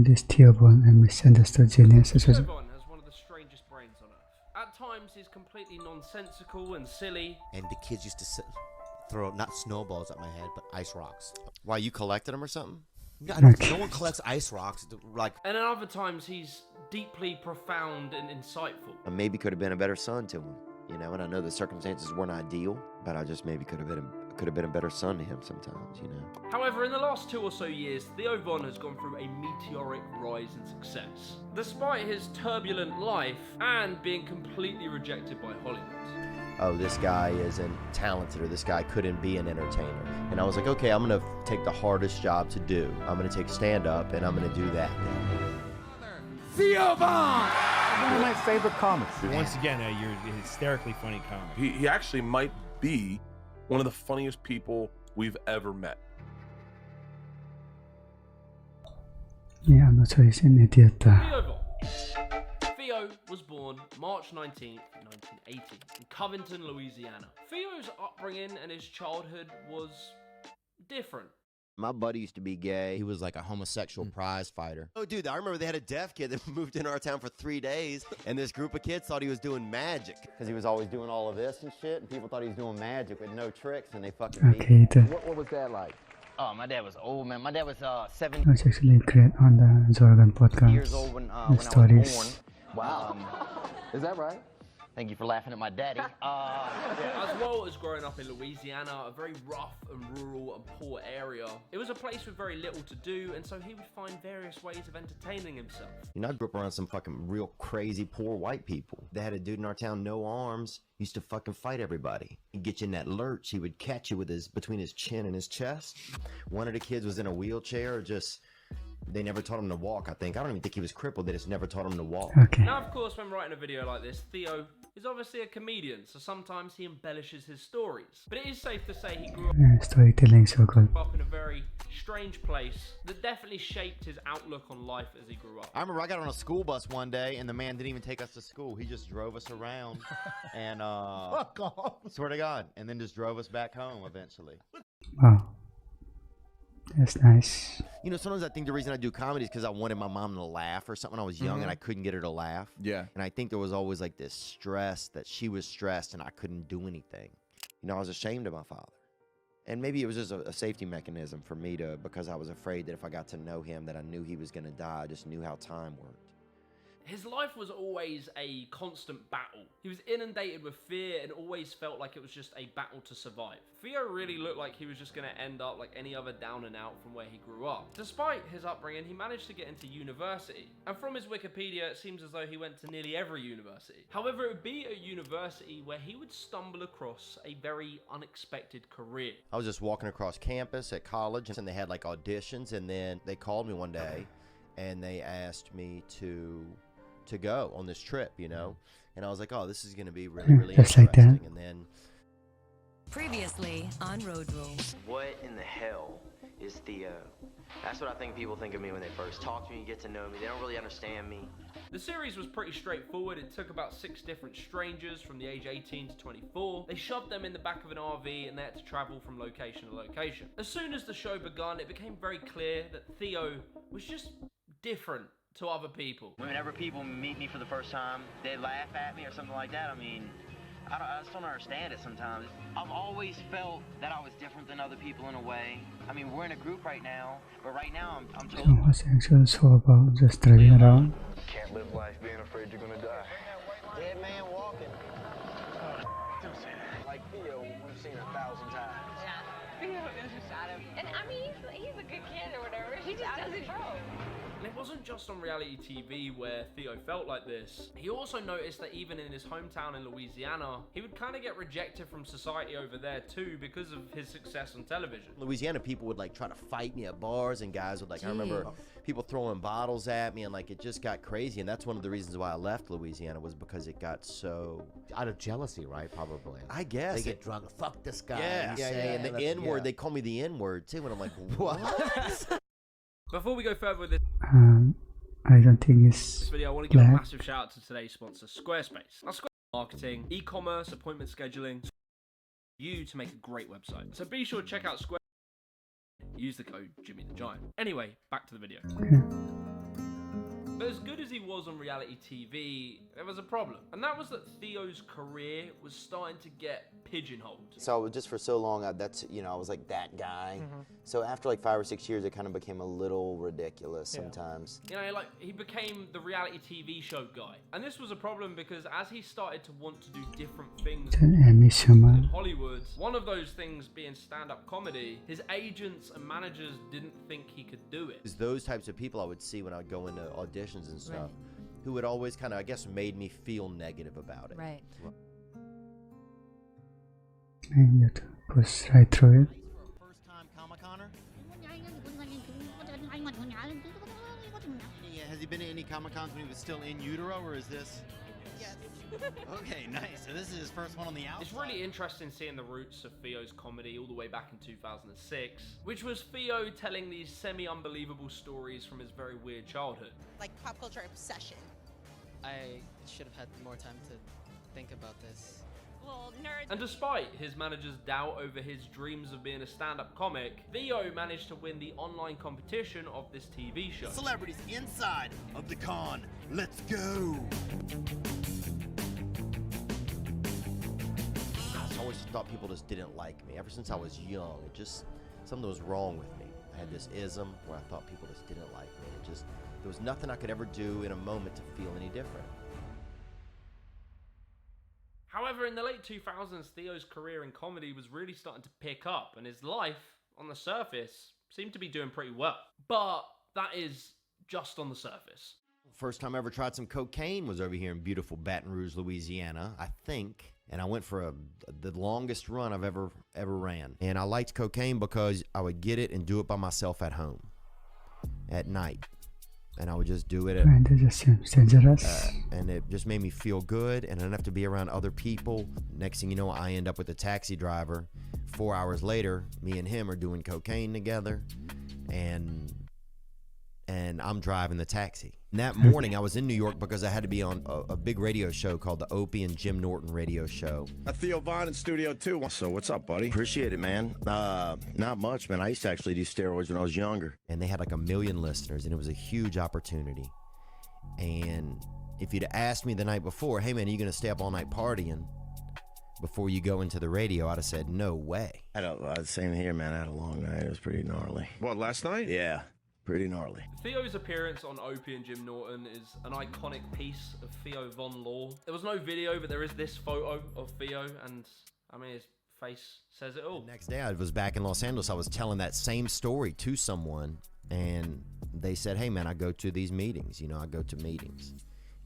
This theovon and misunderstood genius. Theovon has one of the strangest brains on earth. At times, he's completely nonsensical and silly. And the kids used to throw not snowballs at my head, but ice rocks. Why, you collected them or something? No, no one collects ice rocks. Like, and at other times, he's deeply profound and insightful. I maybe could have been a better son to him, you know. And I know the circumstances weren't ideal, but I just maybe could have been a better son to him sometimes, you know. However, in the last 2 or so years, theovon has gone through a meteoric rise in success, despite his turbulent life and being completely rejected by Hollywood. Oh, this guy isn't talented, or this guy couldn't be an entertainer. And I was like, okay, I'm gonna take the hardest job to do. I'm gonna take stand-up, and I'm gonna do that now. Theovon! One of my favorite comics. Once again, you're a hysterically funny comic. He actually might be one of the funniest people we've ever met. Yeah, I'm not sure he's an idiot. Theovon. Theo was born March 19th, 1980, in Covington, Louisiana. Theo's upbringing and his childhood was different. My buddy used to be gay. he was like a homosexual prize fighter. Oh, dude, I remember they had a deaf kid that moved into our town for 3 days, and this group of kids thought he was doing magic. Because he was always doing all of this and shit, and people thought he was doing magic with no tricks, and they fucking beat Okay, him. What was that like? Oh, my dad was old, man. My dad was it 7 was actually great on the Zorgan podcast. years old when I the was stories. born. Wow. Is that right? Thank you for laughing at my daddy. As well as growing up in Louisiana, a very rough and rural and poor area, it was a place with very little to do, and so he would find various ways of entertaining himself. You know, I grew up around some fucking real crazy poor white people. They had a dude in our town, no arms, used to fucking fight everybody. He'd get you in that lurch, he would catch you with between his chin and his chest. One of the kids was in a wheelchair, they never taught him to walk, I think. I don't even think he was crippled, they just never taught him to walk. Okay. Now, of course, when writing a video like this, Theo is obviously a comedian, so sometimes he embellishes his stories. But it is safe to say he grew Storytelling so good. up in a very strange place that definitely shaped his outlook on life as he grew up. I remember I got on a school bus one day, and the man didn't even take us to school. He just drove us around, and Fuck off. swear to God, and then just drove us back home eventually. Wow. That's nice. You know, sometimes I think the reason I do comedy is because I wanted my mom to laugh or something when I was young, and I couldn't get her to laugh. Yeah. And I think there was always like this stress that she was stressed and I couldn't do anything. You know, I was ashamed of my father. And maybe it was just a safety mechanism for me because I was afraid that if I got to know him, that I knew he was gonna die. I just knew how time worked. His life was always a constant battle. He was inundated with fear and always felt like it was just a battle to survive. Theo really looked like he was just going to end up like any other down and out from where he grew up. Despite his upbringing, he managed to get into university. And from his Wikipedia, it seems as though he went to nearly every university. However, it would be a university where he would stumble across a very unexpected career. I was just walking across campus at college, and they had like auditions, and then they called me one day and they asked me to go on this trip, you know, and I was like, oh, this is gonna be really Just interesting. like that. And then Previously on Road Rules. What in the hell is Theo? That's what I think people think of me when they first talk to me, get to know me. They don't really understand me. The series was pretty straightforward. It took about 6 different strangers from the age 18 to 24. They shoved them in the back of an RV and they had to travel from location to location. As soon as the show began, it became very clear that Theo was just different to other people. Whenever people meet me for the first time, they laugh at me or something like that. I mean, I just don't understand it sometimes. I've always felt that I was different than other people in a way. I mean, we're in a group right now, but right now I'm So totally... what's the actual show about? Just driving around? Can't live life being afraid you're gonna die. Dead man walking. Don't say that. Like Theo, we've seen 1,000 times. Yeah. Theo is just out of. And I mean, he's a good kid or whatever. He just doesn't know. And it wasn't just on reality TV where Theo felt like this. He also noticed that even in his hometown in Louisiana, he would kind of get rejected from society over there too because of his success on television. Louisiana people would like try to fight me at bars, and guys would like, I remember people throwing bottles at me, and like it just got crazy. And that's one of the reasons why I left Louisiana, was because it got so out of jealousy, right? Probably. I guess They get drunk. Fuck this guy. Yeah, You yeah, say, and the let's- N word, yeah. they call me the N word too, and I'm like, what? Before we go further with this I don't think it's video, I want to give a black. massive shout out to today's sponsor, Squarespace. Now, Squarespace marketing, e-commerce, appointment scheduling, you to make a great website. So be sure to check out Squarespace. Use the code Jimmy the Giant. Anyway, back to the video. he was on reality TV, there was a problem. And that was that Theo's career was starting to get pigeonholed. So just for so long, I was like that guy. So after like 5 or 6 years, it kind of became a little ridiculous sometimes. You know, like, he became the reality TV show guy. And this was a problem because as he started to want to do different things in Hollywood, one of those things being stand-up comedy, his agents and managers didn't think he could do it. It's those types of people I would see when I would go into auditions and stuff, who would always kind of, I guess, made me feel negative about it. Right. And you have to push right through it. First-time Comic-Coner? Yeah, has he been to any Comic-Cons when he was still in utero, or is this? Yes. Okay, nice. So this is his first one on the outside? It's really interesting seeing the roots of Theo's comedy all the way back in 2006, which was Theo telling these semi-unbelievable stories from his very weird childhood. Like pop culture obsession. I should have had more time to think about this. Well, nerds. And despite his manager's doubt over his dreams of being a stand-up comic, Theo managed to win the online competition of this TV show. Celebrities inside of the con. Let's go. I always thought people just didn't like me. Ever since I was young, something was wrong with me. I had this ism where I thought people just didn't like me. There was nothing I could ever do in a moment to feel any different. However, in the late 2000s, Theo's career in comedy was really starting to pick up, and his life, on the surface, seemed to be doing pretty well. But that is just on the surface. First time I ever tried some cocaine was over here in beautiful Baton Rouge, Louisiana, I think. And I went for the longest run I've ever ran. And I liked cocaine because I would get it and do it by myself at home at night. And I would just do it. And it just seems dangerous. And it just made me feel good, and I didn't have to be around other people. Next thing you know, I end up with a taxi driver. 4 hours later, me and him are doing cocaine together, and I'm driving the taxi. And that morning, I was in New York because I had to be on a big radio show called the Opie and Jim Norton radio show. Theovon in Studio 2. So what's up, buddy? Appreciate it, man. Not much, man. I used to actually do steroids when I was younger. And they had like 1 million listeners, and it was a huge opportunity. And if you'd asked me the night before, hey, man, are you going to stay up all night partying before you go into the radio, I'd have said, no way. Same here, man. I had a long night. It was pretty gnarly. What, last night? Yeah. Pretty gnarly. Theo's appearance on Opie and Jim Norton is an iconic piece of Theo Von Law. There was no video, but there is this photo of Theo, and I mean, his face says it all. The next day I was back in Los Angeles. I was telling that same story to someone, and they said, hey man, I go to these meetings. I go to meetings.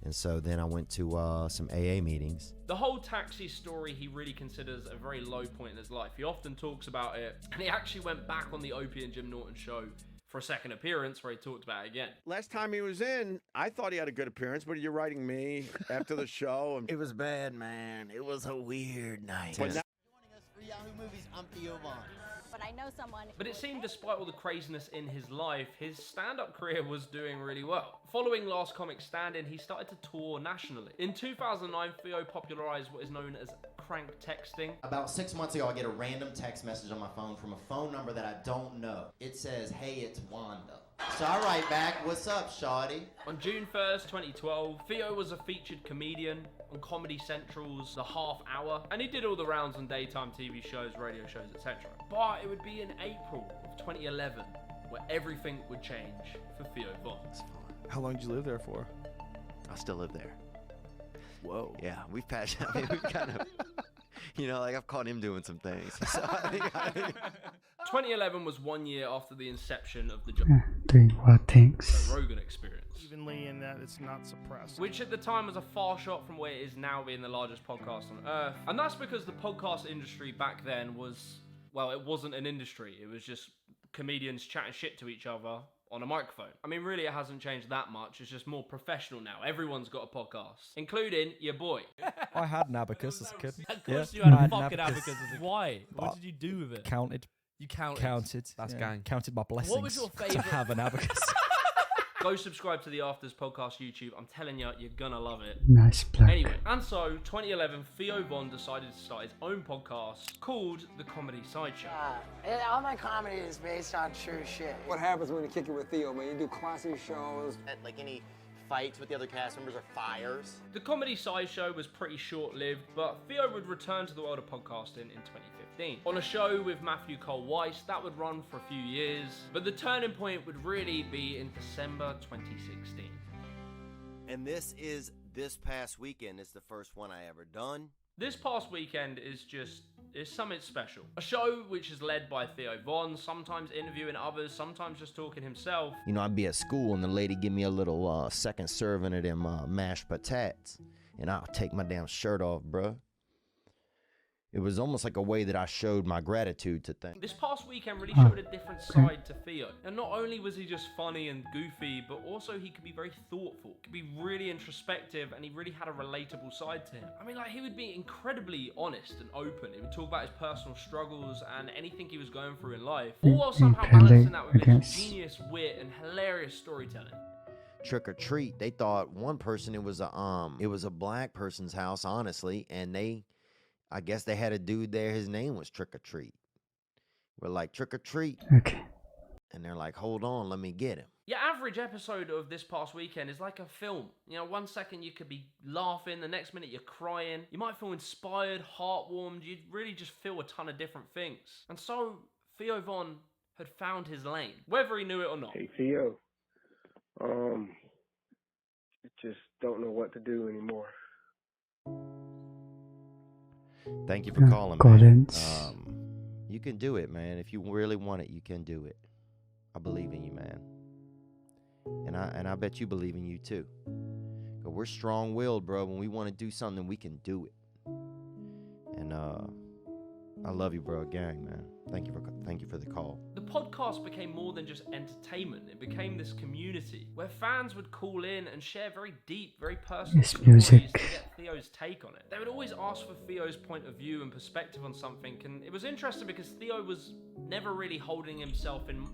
And so then I went to some AA meetings. The whole taxi story he really considers a very low point in his life. He often talks about it, and he actually went back on the Opie and Jim Norton show for a second appearance where he talked about it again. Last time he was in, I thought he had a good appearance, but you're writing me after the show. And It was bad, man. It was a weird night. But now, Joining us for Yahoo Movies, I'm Theo Von. But I know someone. But it seemed despite all the craziness in his life, his stand-up career was doing really well. Following Last Comic Stand-In, he started to tour nationally. In 2009, Theo popularized what is known as crank texting. About 6 months ago, I get a random text message on my phone from a phone number that I don't know. It says, hey, it's Wanda. So I write back, what's up, shawty? On June 1st, 2012, Theo was a featured comedian on Comedy Central's The Half Hour, and he did all the rounds on daytime TV shows, radio shows, etc. But it would be in April of 2011 where everything would change for Theo Von. How long did you live there for? I still live there. Whoa. Yeah, we've patched. I mean, we've kind of, I've caught him doing some things. So I think 2011 was 1 year after the inception of the Doing what things? Joe Rogan Experience. Evenly in that it's not suppressed. Which at the time was a far shot from where it is now being the largest podcast on earth. And that's because the podcast industry back then was, well, it wasn't an industry. It was just comedians chatting shit to each other on a microphone. I mean, really, it hasn't changed that much. It's just more professional now. Everyone's got a podcast, including your boy. I had an abacus as a kid. Of course Yeah. you had I a fucking abacus as a kid. Why? What But did you do with it? Counted. You counted? Counted. That's yeah. gang. Counted my blessings. What was your to favourite? have an abacus. Go subscribe to the Afters Podcast YouTube. I'm telling you, you're gonna love it. Nice plug. Anyway, and so 2011, Theo Von decided to start his own podcast called The Comedy Sideshow. All my comedy is based on true shit. What happens when you kick it with Theo, man? You do classy shows. like any fights with the other cast members or fires. The comedy sideshow was pretty short-lived, but Theo would return to the world of podcasting in 2015. On a show with Matthew Cole Weiss, that would run for a few years, but the turning point would really be in December 2016. And this past weekend is the first one I ever done. This past weekend is something special. A show which is led by theovon, sometimes interviewing others, sometimes just talking himself. You know, I'd be at school and the lady give me a little second serving of them mashed potatoes, and I'll take my damn shirt off, bruh. It was almost like a way that I showed my gratitude to things. This past weekend really showed a different side to Theo. And not only was he just funny and goofy, but also he could be very thoughtful, could be really introspective, and he really had a relatable side to him. I mean, like, he would be incredibly honest and open. He would talk about his personal struggles and anything he was going through in life, all while somehow balancing that with his genius wit and hilarious storytelling. Trick or treat, they thought one person it was a black person's house, honestly, and I guess they had a dude there, his name was Trick or Treat. We're like, trick or treat. Okay. And they're like, hold on, let me get him. Your average episode of this past weekend is like a film. You know, 1 second you could be laughing, the next minute you're crying. You might feel inspired, heartwarmed. You'd really just feel a ton of different things. And so, theovon had found his lane, whether he knew it or not. Hey, Theo. Just don't know what to do anymore. Thank you for calling, man. You can do it, man. If you really want it, you can do it. I believe in you, man. And I bet you believe in you too. 'Cause we're strong-willed, bro. When we want to do something, we can do it. And I love you, bro. Gang, man. Thank you for the call. The podcast became more than just entertainment. It became this community where fans would call in and share very deep, very personal stories to get Theo's take on it. They would always ask for Theo's point of view and perspective on something, and it was interesting because Theo was never really holding himself in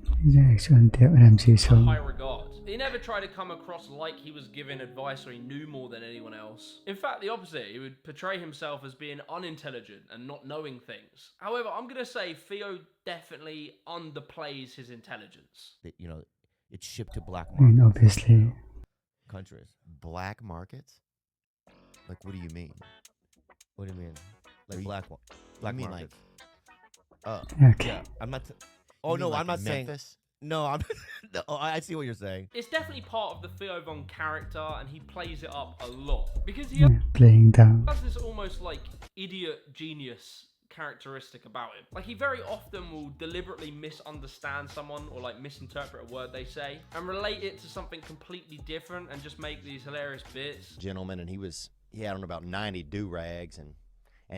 high regard. He never tried to come across like he was giving advice or he knew more than anyone else. In fact, the opposite. He would portray himself as being unintelligent and not knowing things. However, I'm going to say Theo definitely underplays his intelligence. You know, it's shipped to black I mean, markets. obviously. Countries. Black markets? Like, what do you mean? What do you mean? Like You- black I mean, markets. Okay. Yeah, I'm not. You mean like I'm not Memphis? saying. No, I'm. No, I see what you're saying. It's definitely part of the theovon character, and he plays it up a lot because he Playing down. has this almost like idiot genius characteristic about him. Like, he very often will deliberately misunderstand someone or like misinterpret a word they say and relate it to something completely different and just make these hilarious bits. Gentleman, and he had on about 90 do-rags, and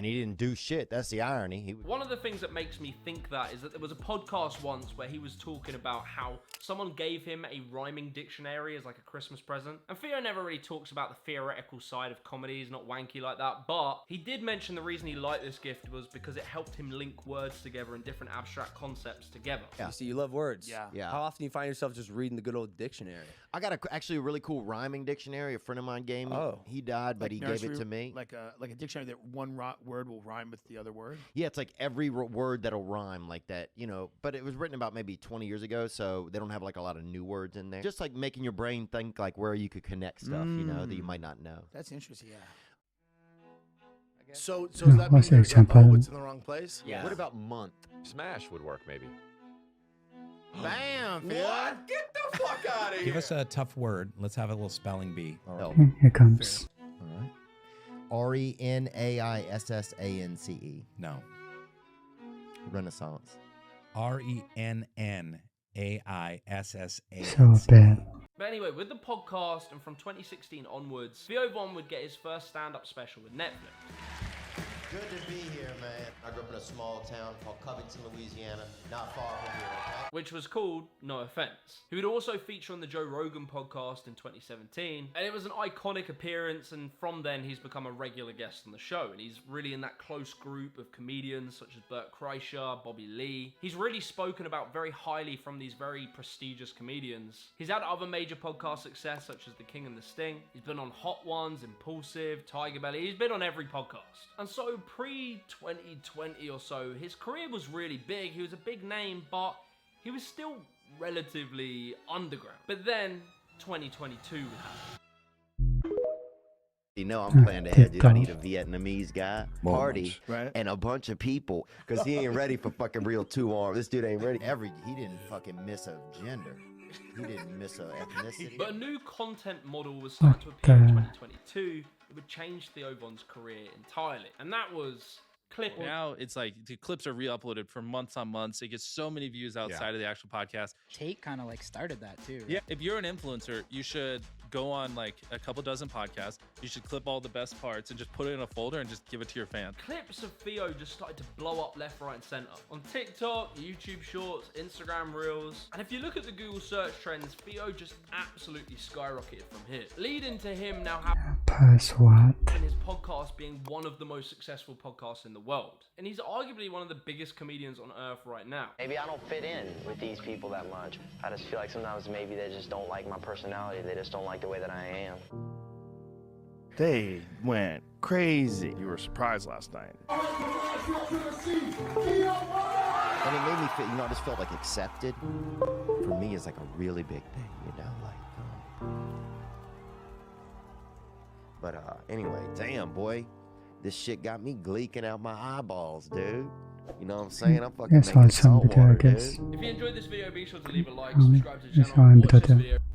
he didn't do shit. That's the irony. One of the things that makes me think that is that there was a podcast once where he was talking about how someone gave him a rhyming dictionary as like a Christmas present. And Theo never really talks about the theoretical side of comedy. He's not wanky like that. But he did mention the reason he liked this gift was because it helped him link words together and different abstract concepts together. Yeah. You see, you love words. Yeah. How often do you find yourself just reading the good old dictionary? I got actually a really cool rhyming dictionary. A friend of mine gave me. Oh. He died, but Like he gave it nursery- to me. Like a dictionary that one word will rhyme with the other word. Yeah, it's like every word that'll rhyme like that, you know. But it was written about maybe 20 years ago, so they don't have like a lot of new words in there. Just like making your brain think like where you could connect stuff, you know, that you might not know. That's interesting. Yeah. So does that mean what's the there's example? it's in the wrong place? Yeah. What about month? Smash would work, maybe. Bam! Phil. What? Get the fuck out of here! Give us a tough word. Let's have a little spelling bee. Oh, Here comes. all right. Renaissance. No. Renaissance. Renaissance. So bad. But anyway, with the podcast and from 2016 onwards, theovon would get his first stand-up special with Netflix. Good to be here, man. I grew up in a small town called Covington, Louisiana, not far from here, okay? Which was called No Offense. He would also feature on the Joe Rogan podcast in 2017, and it was an iconic appearance, and from then he's become a regular guest on the show, and he's really in that close group of comedians such as Bert Kreischer, Bobby Lee. He's really spoken about very highly from these very prestigious comedians. He's had other major podcast success such as The King and the Sting. He's been on Hot Ones, Impulsive, Tiger Belly. He's been on every podcast. And so pre-2020 or so, his career was really big. He was a big name, but he was still relatively underground. But then 2022 would happen. You know I'm planning ahead, dude. I need a Vietnamese guy, party, right? And a bunch of people, because he ain't ready for fucking real two-arm. This dude ain't ready. He didn't fucking miss a gender. He didn't miss a ethnicity. But a new content model was starting to appear in 2022. It would change theovon's career entirely. And that was clip. Now it's like the clips are re-uploaded for months on months. It gets so many views outside of the actual podcast. Tate kind of like started that too. Right? Yeah, if you're an influencer, you should go on like a couple dozen podcasts. You should clip all the best parts and just put it in a folder and just give it to your fans. Clips of Theo just started to blow up left, right, and center on TikTok, YouTube Shorts, Instagram Reels. And if you look at the Google search trends, Theo just absolutely skyrocketed from here, leading to him now having his podcast being one of the most successful podcasts in the world. And he's arguably one of the biggest comedians on earth right now. Maybe I don't fit in with these people that much. I just feel like sometimes maybe they just don't like my personality. They just don't like the way that I am. They went crazy. You were surprised last night. And it made me feel, I just felt like accepted. For me, it's like a really big thing, But anyway, damn, boy. This shit got me gleeking out my eyeballs, dude. You know what I'm saying? I'm fucking making salt water, dude. If you enjoyed this video, be sure to leave a like, Ja, subscribe to the ich channel, war im watch this Dritte. video.